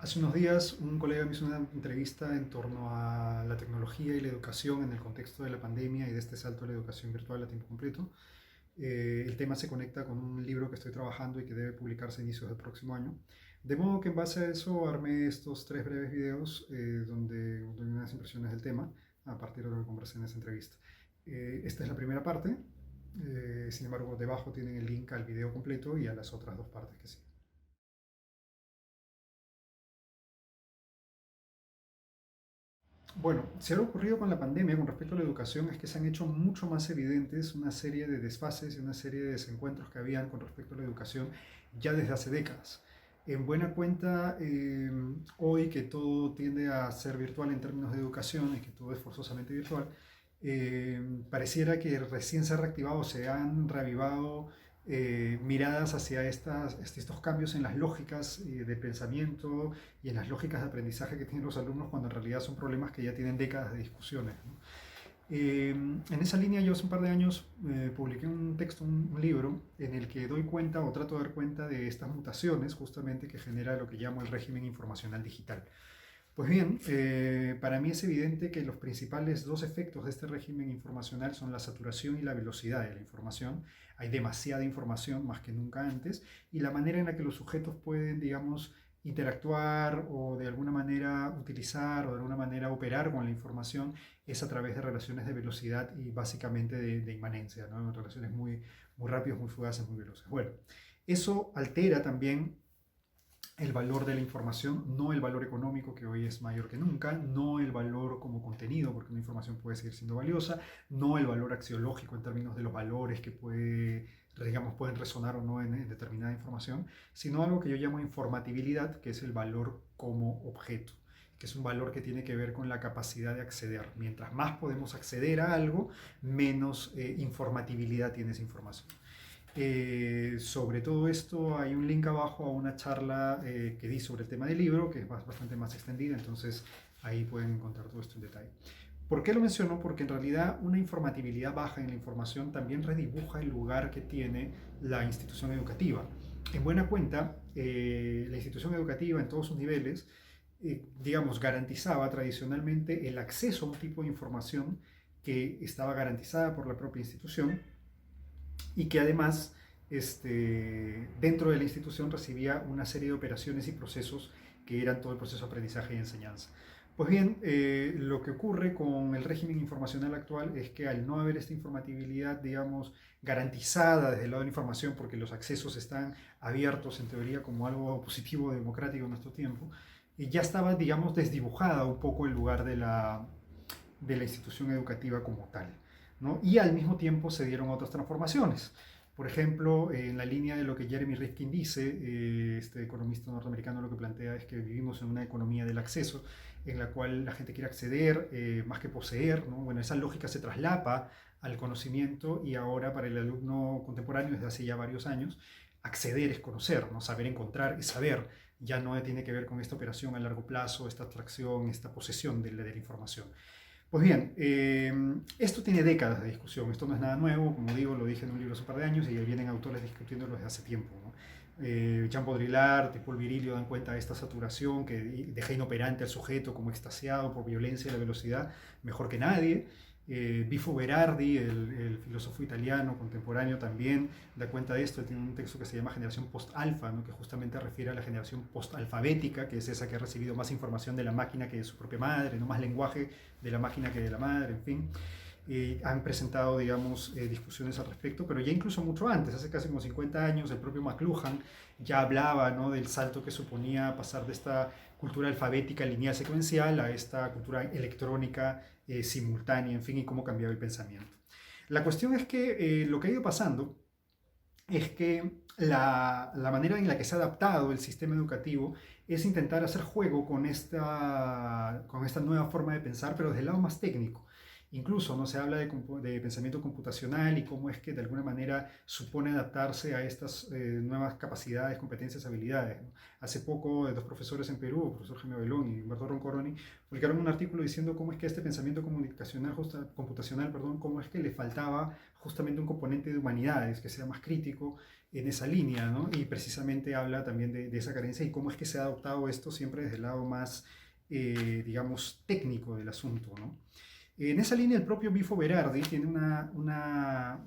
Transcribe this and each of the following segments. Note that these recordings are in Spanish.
Hace unos días un colega me hizo una entrevista en torno a la tecnología y la educación en el contexto de la pandemia y de este salto a la educación virtual a tiempo completo. El tema se conecta con un libro que estoy trabajando y que debe publicarse a inicios del próximo año. De modo que en base a eso armé estos tres breves videos donde doy unas impresiones del tema a partir de lo que conversé en esa entrevista. Esta es la primera parte, sin embargo debajo tienen el link al video completo y a las otras dos partes que siguen. Bueno, si algo ocurrido con la pandemia con respecto a la educación es que se han hecho mucho más evidentes una serie de desfases y una serie de desencuentros que habían con respecto a la educación ya desde hace décadas. En buena cuenta, hoy que todo tiende a ser virtual en términos de educación y que todo es forzosamente virtual, pareciera que recién se ha reactivado, se han reavivado miradas hacia estos cambios en las lógicas de pensamiento y en las lógicas de aprendizaje que tienen los alumnos cuando en realidad son problemas que ya tienen décadas de discusiones, ¿no? En esa línea yo hace un par de años publiqué un texto, un libro, en el que doy cuenta o trato de dar cuenta de estas mutaciones justamente que genera lo que llamo el régimen informacional digital. Pues bien, para mí es evidente que los principales dos efectos de este régimen informacional son la saturación y la velocidad de la información. Hay demasiada información más que nunca antes y la manera en la que los sujetos pueden, digamos, interactuar o de alguna manera utilizar o de alguna manera operar con la información es a través de relaciones de velocidad y básicamente de inmanencia, ¿no? Relaciones muy rápidas, muy fugaces, muy veloces. Bueno, eso altera también el valor de la información, no el valor económico que hoy es mayor que nunca, no el valor como contenido, porque una información puede seguir siendo valiosa, no el valor axiológico en términos de los valores que digamos, pueden resonar o no en determinada información, sino algo que yo llamo informatibilidad, que es el valor como objeto, que es un valor que tiene que ver con la capacidad de acceder. Mientras más podemos acceder a algo, menos informatibilidad tiene esa información. Sobre todo esto hay un link abajo a una charla que di sobre el tema del libro, que es bastante más extendida, entonces ahí pueden encontrar todo esto en detalle. ¿Por qué lo menciono? Porque en realidad una informatividad baja en la información también redibuja el lugar que tiene la institución educativa. En buena cuenta, la institución educativa en todos sus niveles, digamos, garantizaba tradicionalmente el acceso a un tipo de información que estaba garantizada por la propia institución y que además dentro de la institución recibía una serie de operaciones y procesos que eran todo el proceso de aprendizaje y enseñanza. Pues bien, lo que ocurre con el régimen informacional actual es que al no haber esta informatividad, digamos, garantizada desde el lado de la información, porque los accesos están abiertos en teoría como algo positivo, democrático en nuestro tiempo, y ya estaba, digamos, desdibujada un poco el lugar de la institución educativa como tal, ¿no? Y al mismo tiempo se dieron otras transformaciones. Por ejemplo, en la línea de lo que Jeremy Rifkin dice, este economista norteamericano lo que plantea es que vivimos en una economía del acceso, en la cual la gente quiere acceder más que poseer, ¿no? Bueno, esa lógica se traslapa al conocimiento y ahora para el alumno contemporáneo desde hace ya varios años, acceder es conocer, ¿no? Saber encontrar es saber, ya no tiene que ver con esta operación a largo plazo, esta abstracción, esta posesión de la información. Pues bien, esto tiene décadas de discusión, esto no es nada nuevo, como digo, lo dije en un libro hace un par de años y vienen autores discutiéndolo desde hace tiempo, ¿no? Jean Baudrillard y Paul Virilio dan cuenta de esta saturación que deja inoperante al sujeto como extasiado por violencia y la velocidad mejor que nadie. Bifo Berardi, el filósofo italiano contemporáneo, también da cuenta de esto. Él tiene un texto que se llama Generación Post-Alfa, ¿no? Que justamente refiere a la generación post-alfabética, que es esa que ha recibido más información de la máquina que de su propia madre, no más lenguaje de la máquina que de la madre, en fin. Han presentado, digamos, discusiones al respecto, pero ya incluso mucho antes, hace casi como 50 años, el propio McLuhan ya hablaba, ¿no? Del salto que suponía pasar de esta cultura alfabética lineal secuencial a esta cultura electrónica simultánea, en fin, y cómo cambiaba el pensamiento. La cuestión es que lo que ha ido pasando es que la manera en la que se ha adaptado el sistema educativo es intentar hacer juego con esta nueva forma de pensar, pero desde el lado más técnico. Incluso no se habla de pensamiento computacional y cómo es que de alguna manera supone adaptarse a estas nuevas capacidades, competencias, habilidades, ¿no? Hace poco, dos profesores en Perú, el profesor Jaime Belón y Humberto Roncoroni, publicaron un artículo diciendo cómo es que este pensamiento computacional, perdón, cómo es que le faltaba justamente un componente de humanidades que sea más crítico, en esa línea, ¿no? Y precisamente habla también de esa carencia y cómo es que se ha adoptado esto siempre desde el lado más, digamos, técnico del asunto, ¿no? En esa línea, el propio Bifo Berardi tiene una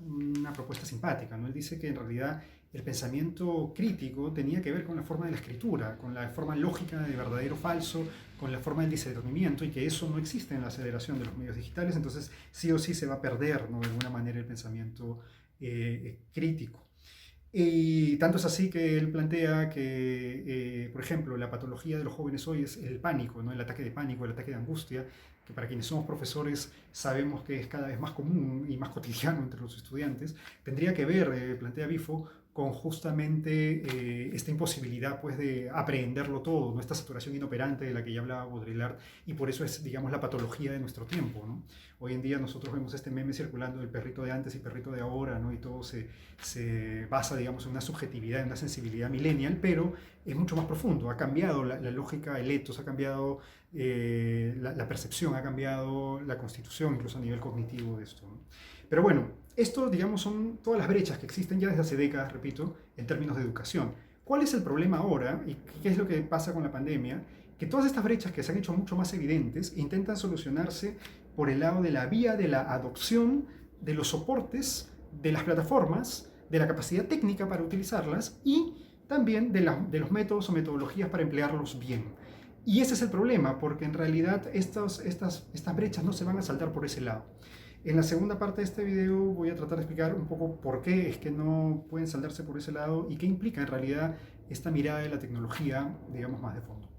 propuesta simpática, ¿no? Él dice que en realidad el pensamiento crítico tenía que ver con la forma de la escritura, con la forma lógica de verdadero o falso, con la forma del discernimiento, y que eso no existe en la aceleración de los medios digitales, entonces sí o sí se va a perder, ¿no? De alguna manera el pensamiento crítico. Y tanto es así que él plantea que, por ejemplo, la patología de los jóvenes hoy es el pánico, ¿no? El ataque de pánico, el ataque de angustia, que para quienes somos profesores sabemos que es cada vez más común y más cotidiano entre los estudiantes. Tendría que ver, plantea Bifo, con justamente esta imposibilidad pues, de aprehenderlo todo, ¿no? Esta saturación inoperante de la que ya hablaba Baudrillard, y por eso es, digamos, la patología de nuestro tiempo, ¿no? Hoy en día nosotros vemos este meme circulando del perrito de antes y perrito de ahora, ¿no? Y todo se basa, digamos, en una subjetividad, en una sensibilidad millennial, pero es mucho más profundo. Ha cambiado la lógica, el etos, ha cambiado la percepción, ha cambiado la constitución, incluso a nivel cognitivo de esto, ¿no? Pero bueno, esto, digamos, son todas las brechas que existen ya desde hace décadas, repito, en términos de educación. ¿Cuál es el problema ahora y qué es lo que pasa con la pandemia? Que todas estas brechas que se han hecho mucho más evidentes intentan solucionarse por el lado de la vía de la adopción de los soportes, de las plataformas, de la capacidad técnica para utilizarlas y también de los métodos o metodologías para emplearlos bien. Y ese es el problema, porque en realidad estas brechas no se van a saltar por ese lado. En la segunda parte de este video voy a tratar de explicar un poco por qué es que no pueden saltarse por ese lado y qué implica en realidad esta mirada de la tecnología, digamos, más de fondo.